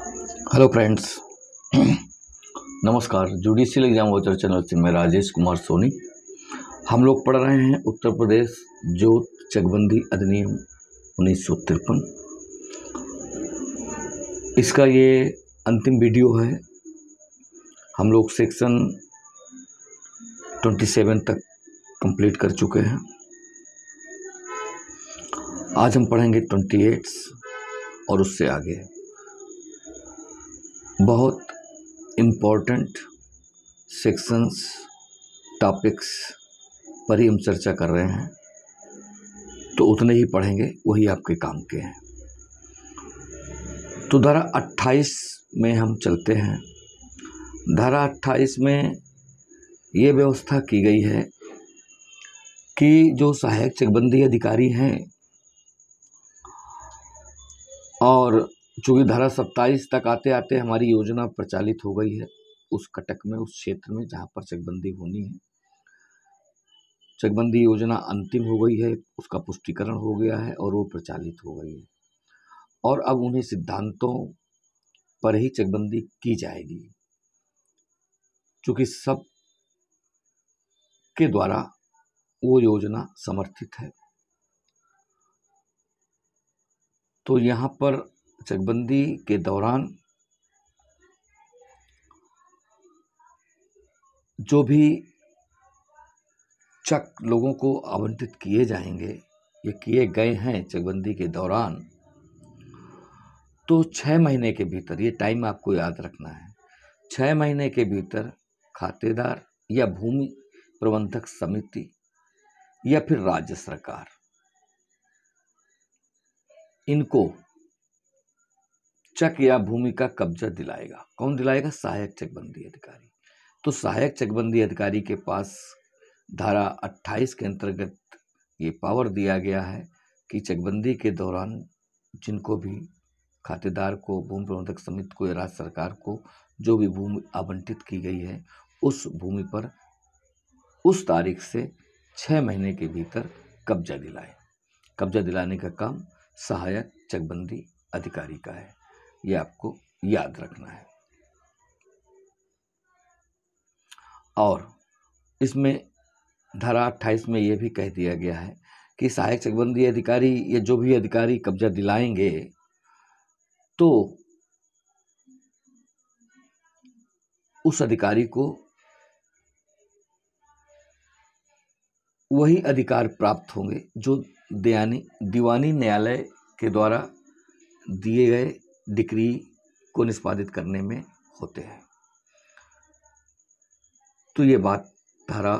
Hello friends. नमस्कार। Judicial exam watcher channel से मैं राजेश कुमार सोनी। हम लोग पढ़ रहे हैं उत्तर प्रदेश जोत चकबंदी अधिनियम 1953। इसका ये अंतिम वीडियो है। हम लोग सेक्शन 27 तक कंप्लीट कर चुके हैं। आज हम पढ़ेंगे 28 और उससे आगे। बहुत इम्पोर्टेंट सेक्शंस टॉपिक्स पर ही हम चर्चा कर रहे हैं, तो उतने ही पढ़ेंगे, वही आपके काम के हैं। तो धारा 28 में हम चलते हैं। धारा 28 में ये व्यवस्था की गई है कि जो सहायक चकबंदी अधिकारी हैं, और चूँकि धारा 27 तक आते आते हमारी योजना प्रचालित हो गई है उस कटक में, उस क्षेत्र में जहाँ पर चकबंदी होनी है। चकबंदी योजना अंतिम हो गई है, उसका पुष्टिकरण हो गया है और वो प्रचालित हो गई है, और अब उन्हीं सिद्धांतों पर ही चकबंदी की जाएगी, चूँकि सब के द्वारा वो योजना समर्थित है। तो यहाँ पर चकबंदी के दौरान जो भी चक लोगों को आवंटित किए जाएंगे, ये किए गए हैं चकबंदी के दौरान, तो 6 महीने के भीतर, ये टाइम आपको याद रखना है, 6 महीने के भीतर खातेदार या भूमि प्रबंधक समिति या फिर राज्य सरकार इनको चक या भूमि का कब्जा दिलाएगा। कौन दिलाएगा? सहायक चकबंदी अधिकारी। तो सहायक चकबंदी अधिकारी के पास धारा 28 के अंतर्गत ये पावर दिया गया है कि चकबंदी के दौरान जिनको भी खातेदार को, भूमि प्रबंधक समिति को या राज्य सरकार को जो भी भूमि आवंटित की गई है, उस भूमि पर उस तारीख से 6 महीने के भीतर कब्जा दिलाए। कब्जा दिलाने का काम सहायक चकबंदी अधिकारी का है, ये आपको याद रखना है। और इसमें धारा 28 में यह भी कह दिया गया है कि सहायक चकबंदी अधिकारी या जो भी अधिकारी कब्जा दिलाएंगे, तो उस अधिकारी को वही अधिकार प्राप्त होंगे जो दीवानी न्यायालय के द्वारा दिए गए डिक्री को निष्पादित करने में होते हैं। तो ये बात धारा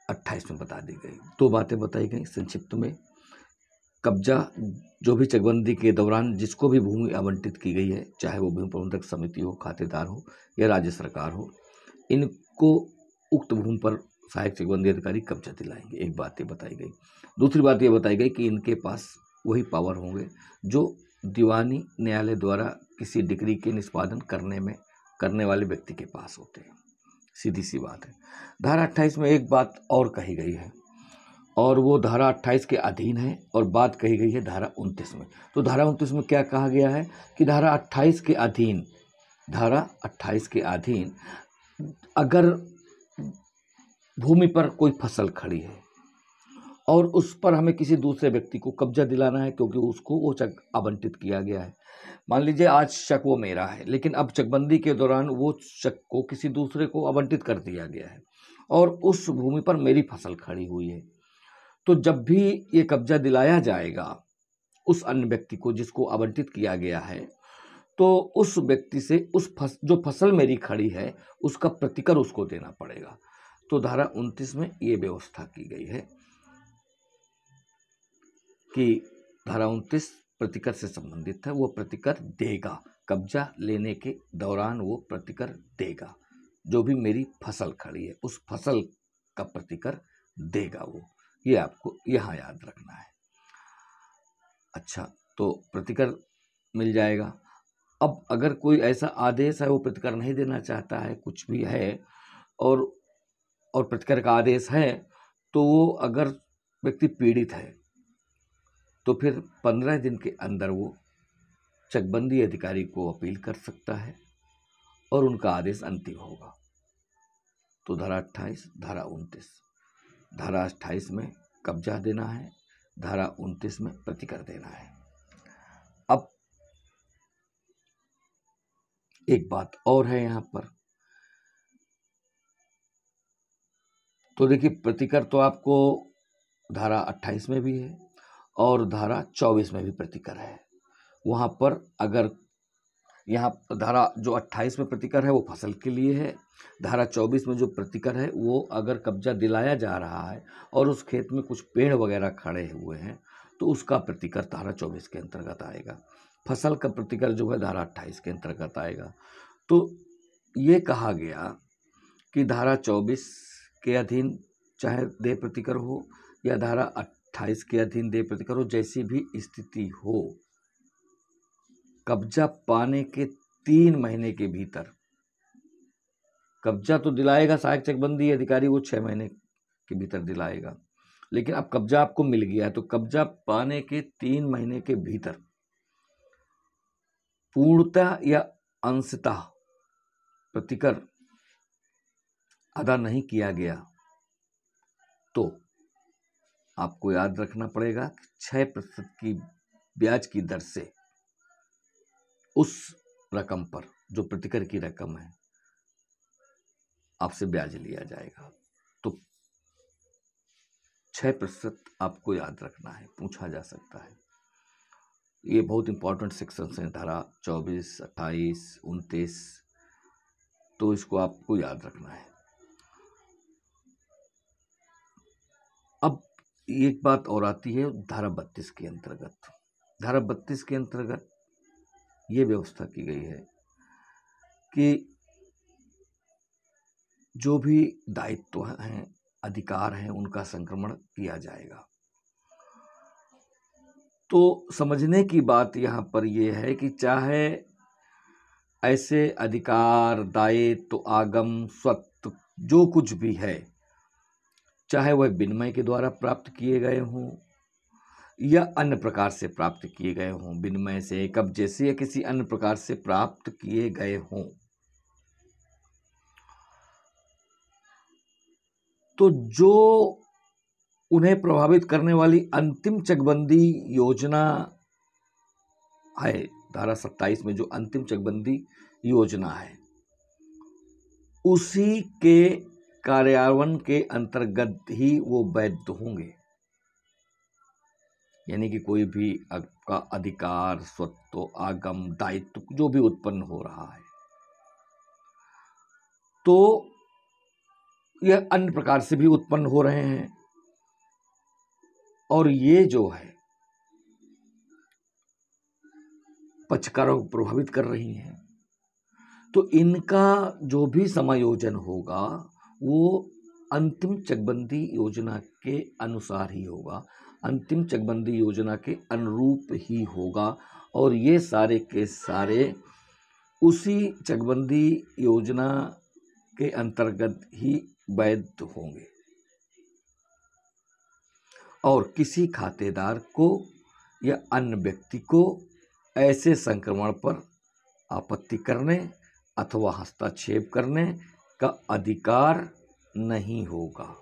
28 में बता दी गई। 2 बातें बताई गई संक्षिप्त में। कब्जा जो भी चकबंदी के दौरान जिसको भी भूमि आवंटित की गई है, चाहे वो भूमि प्रबंधक समिति हो, खातेदार हो या राज्य सरकार हो, इनको उक्त भूमि पर सहायक चकबंदी अधिकारी कब्जा दिलाएंगे। एक बात ये बताई गई। दूसरी बात ये बताई गई कि इनके पास वही पावर होंगे जो दीवानी न्यायालय द्वारा किसी डिक्री के निष्पादन करने वाले व्यक्ति के पास होते हैं। सीधी सी बात है। धारा 28 में एक बात और कही गई है, और वो धारा 28 के अधीन है, और बात कही गई है धारा 29 में। तो धारा 29 में क्या कहा गया है कि धारा 28 के अधीन अगर भूमि पर कोई फसल खड़ी है और उस पर हमें किसी दूसरे व्यक्ति को कब्जा दिलाना है, क्योंकि उसको वो चक आवंटित किया गया है। मान लीजिए आज चक वो मेरा है, लेकिन अब चकबंदी के दौरान वो चक को किसी दूसरे को आवंटित कर दिया गया है और उस भूमि पर मेरी फसल खड़ी हुई है। तो जब भी ये कब्जा दिलाया जाएगा उस अन्य व्यक्ति को जिसको आवंटित किया गया है, तो उस व्यक्ति से जो फसल मेरी खड़ी है उसका प्रतिकर उसको देना पड़ेगा। तो धारा 29 में ये व्यवस्था की गई है कि धारा 29 प्रतिकर से संबंधित है। वो प्रतिकर देगा, कब्जा लेने के दौरान वो प्रतिकर देगा। जो भी मेरी फसल खड़ी है उस फसल का प्रतिकर देगा वो। ये आपको यहाँ याद रखना है। अच्छा, तो प्रतिकर मिल जाएगा। अब अगर कोई ऐसा आदेश है वो प्रतिकर नहीं देना चाहता है, कुछ भी है, और प्रतिकर का आदेश है, तो वो अगर व्यक्ति पीड़ित है तो फिर 15 दिन के अंदर वो चकबंदी अधिकारी को अपील कर सकता है और उनका आदेश अंतिम होगा। तो धारा 28, धारा 29। धारा 28 में कब्जा देना है, धारा 29 में प्रतिकर देना है। अब एक बात और है यहाँ पर, तो देखिए प्रतिकर तो आपको धारा 28 में भी है और धारा 24 में भी प्रतिकर है। वहाँ पर अगर यहाँ धारा जो 28 में प्रतिकर है वो फसल के लिए है, धारा 24 में जो प्रतिकर है वो अगर कब्जा दिलाया जा रहा है और उस खेत में कुछ पेड़ वगैरह खड़े हुए हैं तो उसका प्रतिकर धारा 24 के अंतर्गत आएगा। फसल का प्रतिकर जो है धारा 28 के अंतर्गत आएगा। तो ये कहा गया कि धारा 24 के अधीन चाहे देय प्रतिकर हो या धारा 28 के अधीन देय प्रतिकर हो, जैसी भी स्थिति हो, कब्जा पाने के 3 महीने के भीतर, कब्जा तो दिलाएगा सहायक चकबंदी अधिकारी, वो 6 महीने के भीतर दिलाएगा, लेकिन अब कब्जा आपको मिल गया है तो कब्जा पाने के 3 महीने के भीतर पूर्णतः या अंशतः प्रतिकर अदा नहीं किया गया तो आपको याद रखना पड़ेगा 6% की ब्याज की दर से उस रकम पर जो प्रतिकर की रकम है आपसे ब्याज लिया जाएगा। तो 6% आपको याद रखना है, पूछा जा सकता है। ये बहुत इंपॉर्टेंट सेक्शंस हैं, धारा 24, 28, 29, तो इसको आपको याद रखना है। अब एक बात और आती है धारा 32 के अंतर्गत। धारा 32 के अंतर्गत ये व्यवस्था की गई है कि जो भी दायित्व हैं, अधिकार हैं, उनका संक्रमण किया जाएगा। तो समझने की बात यहाँ पर यह है कि चाहे ऐसे अधिकार, दायित्व, आगम, स्वत्व जो कुछ भी है, चाहे वह विनिमय के द्वारा प्राप्त किए गए हों या अन्य प्रकार से प्राप्त किए गए हों, विनिमय से, कब्जे से या किसी अन्य प्रकार से प्राप्त किए गए हों, तो जो उन्हें प्रभावित करने वाली अंतिम चकबंदी योजना है, धारा 27 में जो अंतिम चकबंदी योजना है, उसी के कार्यान्वयन के अंतर्गत ही वो वैध होंगे। यानी कि कोई भी आपका अधिकार, स्वत्व, आगम, दायित्व जो भी उत्पन्न हो रहा है तो यह अन्य प्रकार से भी उत्पन्न हो रहे हैं और ये जो है पक्षकारों को प्रभावित कर रही हैं, तो इनका जो भी समायोजन होगा वो अंतिम चकबंदी योजना के अनुसार ही होगा, अंतिम चकबंदी योजना के अनुरूप ही होगा और ये सारे के सारे उसी चकबंदी योजना के अंतर्गत ही वैध होंगे। और किसी खातेदार को या अन्य व्यक्ति को ऐसे संक्रमण पर आपत्ति करने अथवा हस्तक्षेप करने का अधिकार नहीं होगा।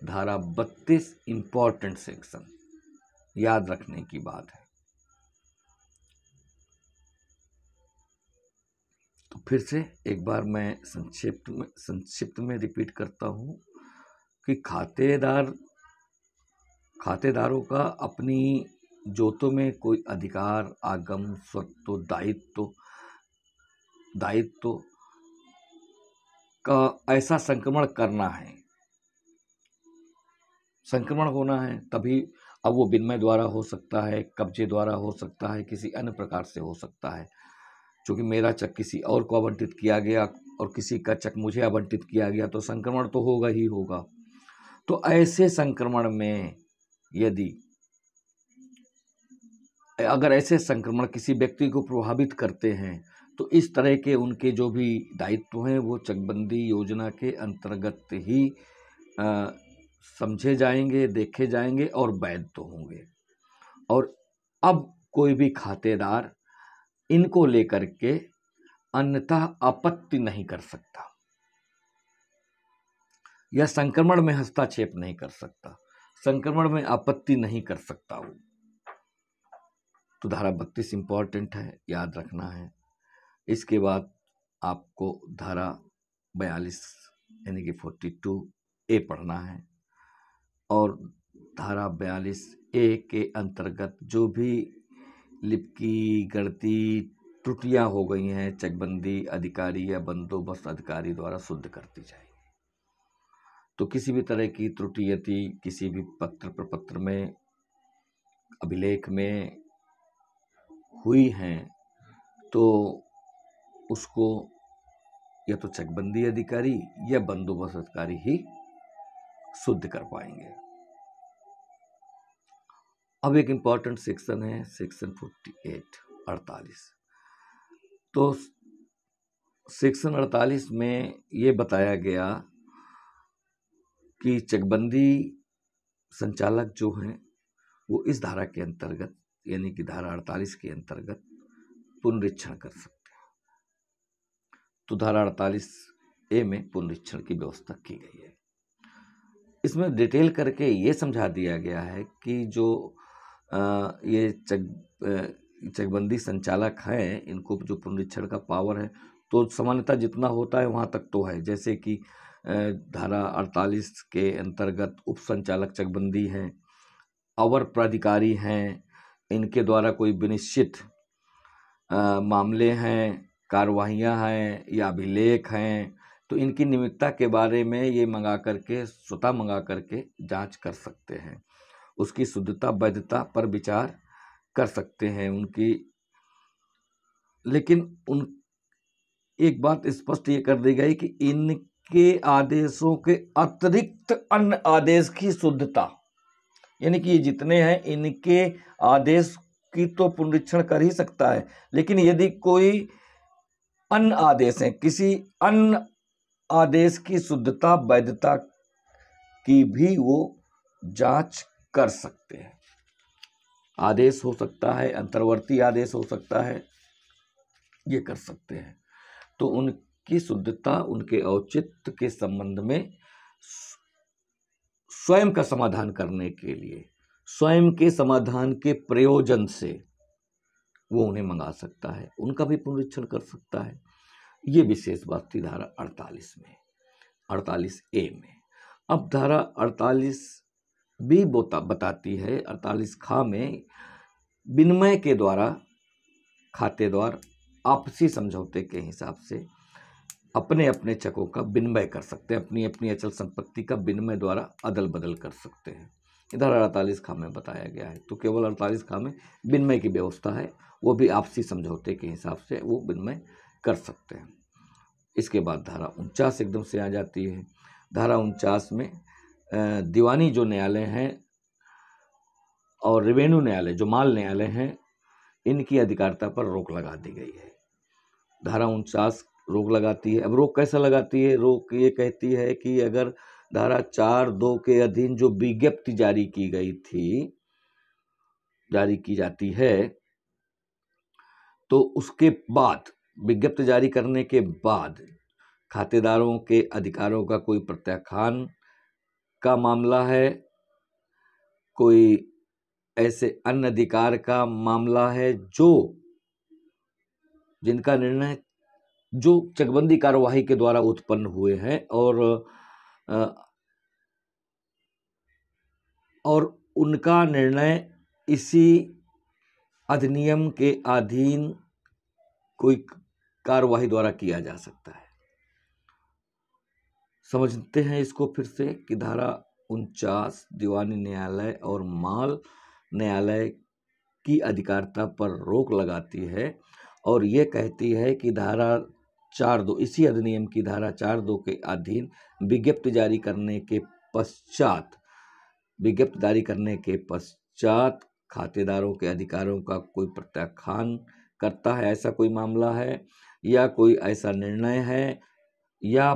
धारा 32 इंपॉर्टेंट सेक्शन, याद रखने की बात है। तो फिर से एक बार मैं संक्षिप्त में रिपीट करता हूं कि खातेदारों का अपनी जोतों में कोई अधिकार, आगम, स्वत्व, दायित्व का ऐसा संक्रमण करना है, संक्रमण होना है, तभी अब वो विनिमय द्वारा हो सकता है, कब्जे द्वारा हो सकता है, किसी अन्य प्रकार से हो सकता है। क्योंकि मेरा चक किसी और को आवंटित किया गया और किसी का चक मुझे आवंटित किया गया तो संक्रमण तो होगा ही होगा। तो ऐसे संक्रमण में अगर ऐसे संक्रमण किसी व्यक्ति को प्रभावित करते हैं तो इस तरह के उनके जो भी दायित्व हैं वो चकबंदी योजना के अंतर्गत ही समझे जाएंगे, देखे जाएंगे और वैध तो होंगे। और अब कोई भी खातेदार इनको लेकर के अन्यथा आपत्ति नहीं कर सकता या संक्रमण में हस्तक्षेप नहीं कर सकता, संक्रमण में आपत्ति नहीं कर सकता वो। तो धारा 32 इंपॉर्टेंट है, याद रखना है। इसके बाद आपको धारा 42 यानी कि 42A पढ़ना है, और धारा 42A के अंतर्गत जो भी लिपि गणती त्रुटियां हो गई हैं चकबंदी अधिकारी या बंदोबस्त अधिकारी द्वारा शुद्ध करती जाएगी। तो किसी भी तरह की त्रुटि यदि किसी भी पत्र प्रपत्र में, अभिलेख में हुई हैं तो उसको या तो चकबंदी अधिकारी या बंदोबस्त अधिकारी ही शुद्ध कर पाएंगे। अब एक इंपॉर्टेंट सेक्शन है सेक्शन 48। तो सेक्शन 48 में ये बताया गया कि चकबंदी संचालक जो हैं वो इस धारा के अंतर्गत यानी कि धारा 48 के अंतर्गत पुनरीक्षण कर सकते हैं। तो धारा 48A में पुनरीक्षण की व्यवस्था की गई है। इसमें डिटेल करके ये समझा दिया गया है कि जो ये चकबंदी संचालक हैं, इनको जो पुनरीक्षण का पावर है तो सामान्यतः जितना होता है वहाँ तक तो है। जैसे कि धारा 48 के अंतर्गत उप संचालक चकबंदी हैं, अवर प्राधिकारी हैं, इनके द्वारा कोई विनिश्चित मामले हैं, कार्रवाइयाँ हैं या अभिलेख हैं, तो इनकी नियमितता के बारे में ये स्वतः मंगा करके जांच कर सकते हैं, उसकी शुद्धता वैधता पर विचार कर सकते हैं उनकी। लेकिन एक बात स्पष्ट ये कर दी गई कि इनके आदेशों के अतिरिक्त अन्य आदेश की शुद्धता, यानी कि ये जितने हैं इनके आदेश की तो पुनरीक्षण कर ही सकता है, लेकिन यदि कोई अन्य आदेश है, किसी अन्य आदेश की शुद्धता वैधता की भी वो जांच कर सकते हैं। आदेश हो सकता है, अंतर्वर्ती आदेश हो सकता है, ये कर सकते हैं। तो उनकी शुद्धता, उनके औचित्य के संबंध में स्वयं का समाधान करने के लिए, स्वयं के समाधान के प्रयोजन से वो उन्हें मंगा सकता है, उनका भी पुनरीक्षण कर सकता है। ये विशेष बात थी धारा 48 में, 48A में। अब धारा 48 भी बताती है, 48 खा में विनिमय के द्वारा खातेदार आपसी समझौते के हिसाब से अपने अपने चकों का विनिमय कर सकते हैं, अपनी अपनी अचल संपत्ति का विनिमय द्वारा अदल बदल कर सकते हैं। इधर 48 खा में बताया गया है। तो केवल 48 खा में विनिमय की व्यवस्था है, वो भी आपसी समझौते के हिसाब से वो विनिमय कर सकते हैं। इसके बाद धारा 49 एकदम से आ जाती है। धारा 49 में दीवानी जो न्यायालय हैं और रेवेन्यू न्यायालय जो माल न्यायालय हैं, इनकी अधिकारिता पर रोक लगा दी गई है। धारा 49 रोक लगाती है। अब रोक कैसा लगाती है? रोक ये कहती है कि अगर धारा 4(2) के अधीन जो विज्ञप्ति जारी की गई थी, जारी की जाती है, तो उसके बाद विज्ञप्ति जारी करने के बाद खातेदारों के अधिकारों का कोई प्रत्याख्यान का मामला है, कोई ऐसे अन्य अधिकार का मामला है जिनका निर्णय जो चकबंदी कार्यवाही के द्वारा उत्पन्न हुए हैं और उनका निर्णय इसी अधिनियम के अधीन कोई कार्यवाही द्वारा किया जा सकता है। समझते हैं इसको फिर से कि धारा 49 दीवानी न्यायालय और माल न्यायालय की अधिकारिता पर रोक लगाती है और ये कहती है कि धारा 4(2) इसी अधिनियम की धारा 4(2) के अधीन विज्ञप्ति जारी करने के पश्चात खातेदारों के अधिकारों का कोई प्रत्याख्यान करता है, ऐसा कोई मामला है या कोई ऐसा निर्णय है या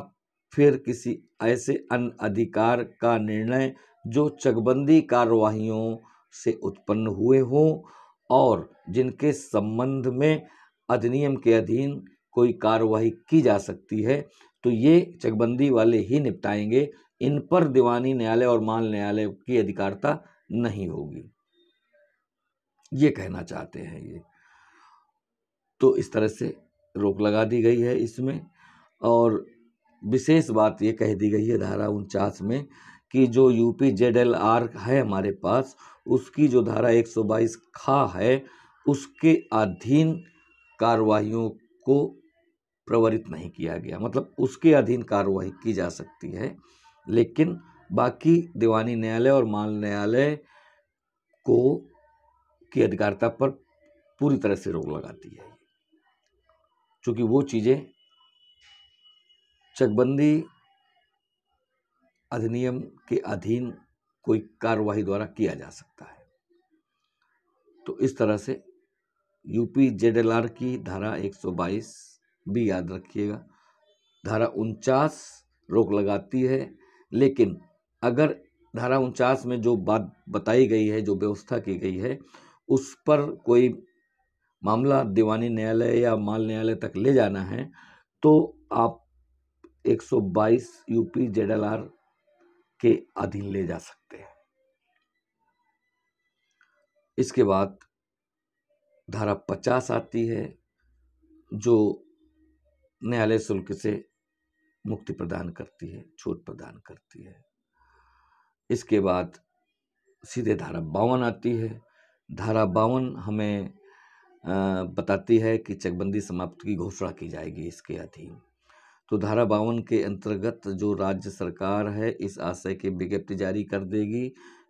फिर किसी ऐसे अन्य अधिकार का निर्णय जो चकबंदी कार्यवाहियों से उत्पन्न हुए हों और जिनके संबंध में अधिनियम के अधीन कोई कार्यवाही की जा सकती है तो ये चकबंदी वाले ही निपटाएंगे। इन पर दीवानी न्यायालय और माल न्यायालय की अधिकारिता नहीं होगी, ये कहना चाहते हैं ये। तो इस तरह से रोक लगा दी गई है इसमें। और विशेष बात ये कह दी गई है धारा 49 में कि जो यूपी ZLR है हमारे पास, उसकी जो धारा 122 खा है उसके अधीन कार्रवाइयों को प्रवरित नहीं किया गया। मतलब उसके अधीन कार्रवाई की जा सकती है, लेकिन बाकी दीवानी न्यायालय और माल न्यायालय को की अधिकारिता पर पूरी तरह से रोक लगाती है, क्योंकि वो चीज़ें चकबंदी अधिनियम के अधीन कोई कार्यवाही द्वारा किया जा सकता है। तो इस तरह से यूपी ZLR की धारा 122 भी याद रखिएगा। धारा 49 रोक लगाती है, लेकिन अगर धारा 49 में जो बात बताई गई है, जो व्यवस्था की गई है, उस पर कोई मामला दीवानी न्यायालय या माल न्यायालय तक ले जाना है तो आप 122 यूपी ZLR के अधीन ले जा सकते हैं। इसके बाद धारा 50 आती है जो न्यायालय शुल्क से मुक्ति प्रदान करती है, छूट प्रदान करती है। इसके बाद सीधे धारा 52 आती है। धारा 52 हमें बताती है कि चकबंदी समाप्ति की घोषणा की जाएगी इसके अधीन। तो धारा 52 के अंतर्गत जो राज्य सरकार है इस आशय की विज्ञप्ति जारी कर देगी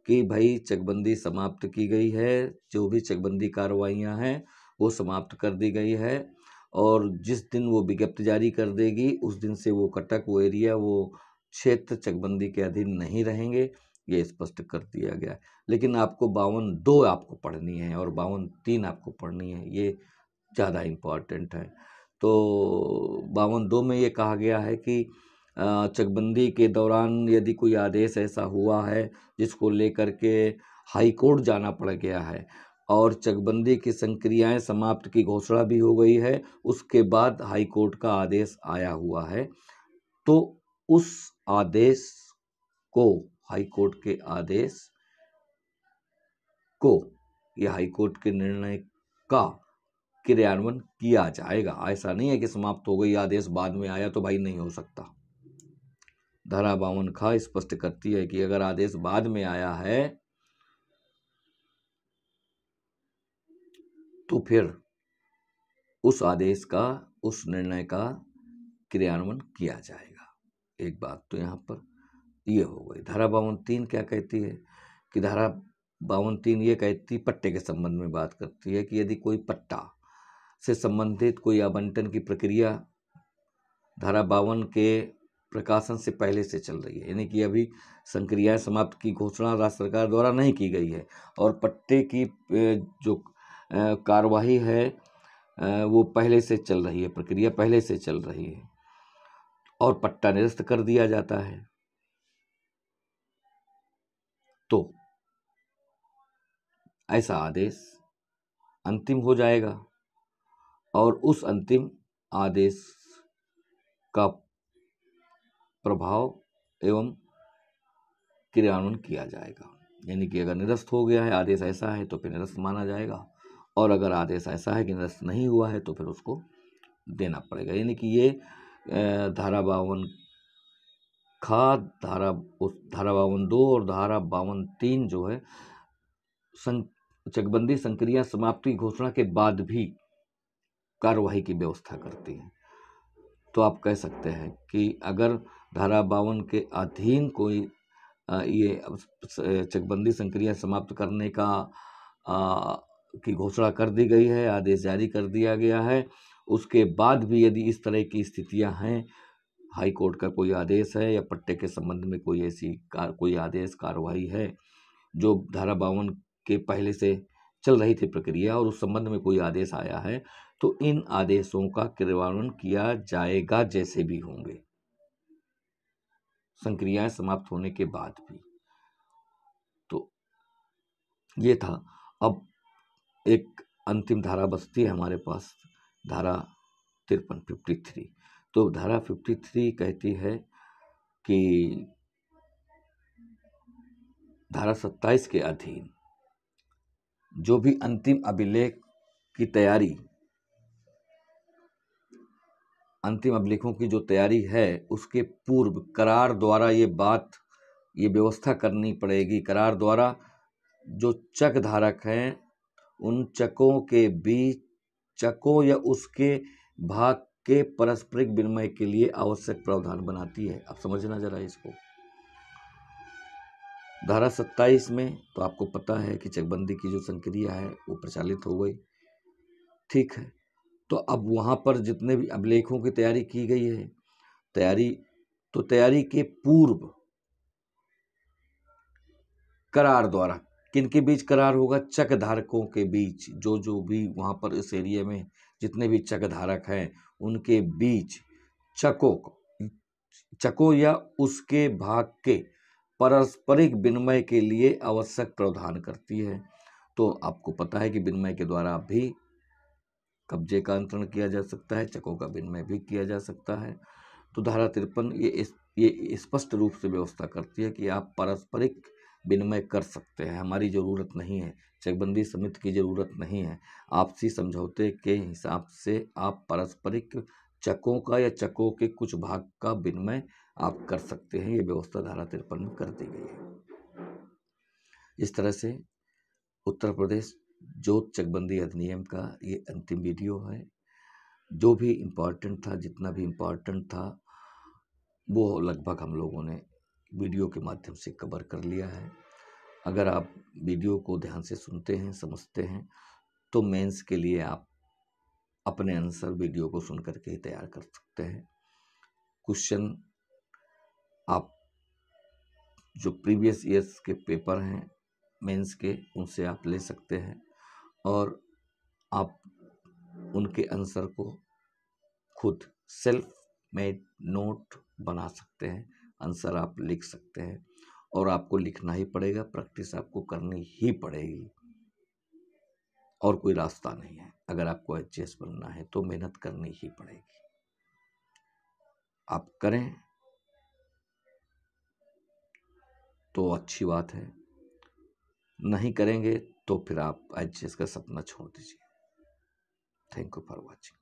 कि भाई चकबंदी समाप्त की गई है, जो भी चकबंदी कार्रवाइयाँ हैं वो समाप्त कर दी गई है। और जिस दिन वो विज्ञप्ति जारी कर देगी उस दिन से वो कटक, वो एरिया, वो क्षेत्र चकबंदी के अधीन नहीं रहेंगे, ये स्पष्ट कर दिया गया है। लेकिन आपको 52(2) आपको पढ़नी है और 52(3) आपको पढ़नी है, ये ज़्यादा इम्पॉर्टेंट है। तो 52(2) में ये कहा गया है कि चकबंदी के दौरान यदि कोई आदेश ऐसा हुआ है जिसको लेकर के हाई कोर्ट जाना पड़ गया है और चकबंदी की संक्रियाएं समाप्त की घोषणा भी हो गई है, उसके बाद हाई कोर्ट का आदेश आया हुआ है, तो उस आदेश को, हाई कोर्ट के आदेश को या हाई कोर्ट के निर्णय का क्रियान्वयन किया जाएगा। ऐसा नहीं है कि समाप्त हो गई, आदेश बाद में आया तो भाई नहीं हो सकता। धारा 52 खा स्पष्ट करती है कि अगर आदेश बाद में आया है तो फिर उस आदेश का, उस निर्णय का क्रियान्वयन किया जाएगा। एक बात तो यहाँ पर ये हो गई। धारा 52(3) क्या कहती है कि धारा 52(3) ये कहती, पट्टे के संबंध में बात करती है कि यदि कोई पट्टा से संबंधित कोई आवंटन की प्रक्रिया धारा 52 के प्रकाशन से पहले से चल रही है, यानी कि अभी संक्रियाएं समाप्त की घोषणा राज्य सरकार द्वारा नहीं की गई है और पट्टे की जो कार्यवाही है वो पहले से चल रही है, प्रक्रिया पहले से चल रही है और पट्टा निरस्त कर दिया जाता है, तो ऐसा आदेश अंतिम हो जाएगा और उस अंतिम आदेश का प्रभाव एवं क्रियान्वयन किया जाएगा। यानी कि अगर निरस्त हो गया है, आदेश ऐसा है तो फिर निरस्त माना जाएगा, और अगर आदेश ऐसा है कि निरस्त नहीं हुआ है तो फिर उसको देना पड़ेगा। यानी कि ये धारा 52 खा, धारा 52(2) और धारा 52(3) जो है चकबंदी संक्रिया समाप्ति घोषणा के बाद भी कार्यवाही की व्यवस्था करती है। तो आप कह सकते हैं कि अगर धारा 52 के अधीन कोई ये चकबंदी संक्रिया समाप्त करने का की घोषणा कर दी गई है, आदेश जारी कर दिया गया है, उसके बाद भी यदि इस तरह की स्थितियां हैं, हाई कोर्ट का कोई आदेश है या पट्टे के संबंध में कोई ऐसी कोई आदेश कार्रवाई है जो धारा 52 के पहले से चल रही थी प्रक्रिया और उस संबंध में कोई आदेश आया है, तो इन आदेशों का क्रियान्वयन किया जाएगा जैसे भी होंगे, संक्रियाएं समाप्त होने के बाद भी। तो ये था। अब एक अंतिम धारा बचती है हमारे पास धारा 53 53। तो धारा 53 कहती है कि धारा 27 के अधीन जो भी अंतिम अभिलेख की तैयारी, अंतिम अभिलेखों की जो तैयारी है उसके पूर्व करार द्वारा ये व्यवस्था करनी पड़ेगी। करार द्वारा जो चक धारक हैं उन चकों के बीच चकों या उसके भाग के पारस्परिक विनिमय के लिए आवश्यक प्रावधान बनाती है। अब समझना जरा इसको। धारा 27 में तो आपको पता है कि चकबंदी की जो संक्रिया है वो प्रचालित हो गई, ठीक है। तो अब वहाँ पर जितने भी अभिलेखों की तैयारी की गई है, तैयारी के पूर्व करार द्वारा, किनके बीच करार होगा? चक धारकों के बीच। जो भी वहाँ पर इस एरिया में जितने भी चक धारक हैं उनके बीच चकों या उसके भाग के पारस्परिक विनिमय के लिए आवश्यक प्रावधान करती है। तो आपको पता है कि विनिमय के द्वारा भी कब्जे का अंतरण किया जा सकता है, चकों का विनिमय भी किया जा सकता है। तो धारा 53 ये स्पष्ट रूप से व्यवस्था करती है कि आप पारस्परिक विनिमय कर सकते हैं। हमारी ज़रूरत नहीं है, चकबंदी समिति की ज़रूरत नहीं है। आपसी समझौते के हिसाब से आप पारस्परिक चकों का या चकों के कुछ भाग का विनिमय आप कर सकते हैं। ये व्यवस्था धारा 53 में कर दी गई है। इस तरह से उत्तर प्रदेश जोत चकबंदी अधिनियम का ये अंतिम वीडियो है। जो भी इम्पोर्टेंट था, जितना भी इम्पोर्टेंट था, वो लगभग हम लोगों ने वीडियो के माध्यम से कवर कर लिया है। अगर आप वीडियो को ध्यान से सुनते हैं, समझते हैं, तो मेंस के लिए आप अपने आंसर वीडियो को सुन करके ही तैयार कर सकते हैं। क्वेश्चन आप जो प्रीवियस ईयर्स के पेपर हैं मेंस के, उनसे आप ले सकते हैं और आप उनके आंसर को खुद सेल्फ मेड नोट बना सकते हैं, आंसर आप लिख सकते हैं। और आपको लिखना ही पड़ेगा, प्रैक्टिस आपको करनी ही पड़ेगी और कोई रास्ता नहीं है। अगर आपको एचएएस बनना है तो मेहनत करनी ही पड़ेगी। आप करें तो अच्छी बात है, नहीं करेंगे तो फिर आप एचएएस का सपना छोड़ दीजिए। Thank you for watching.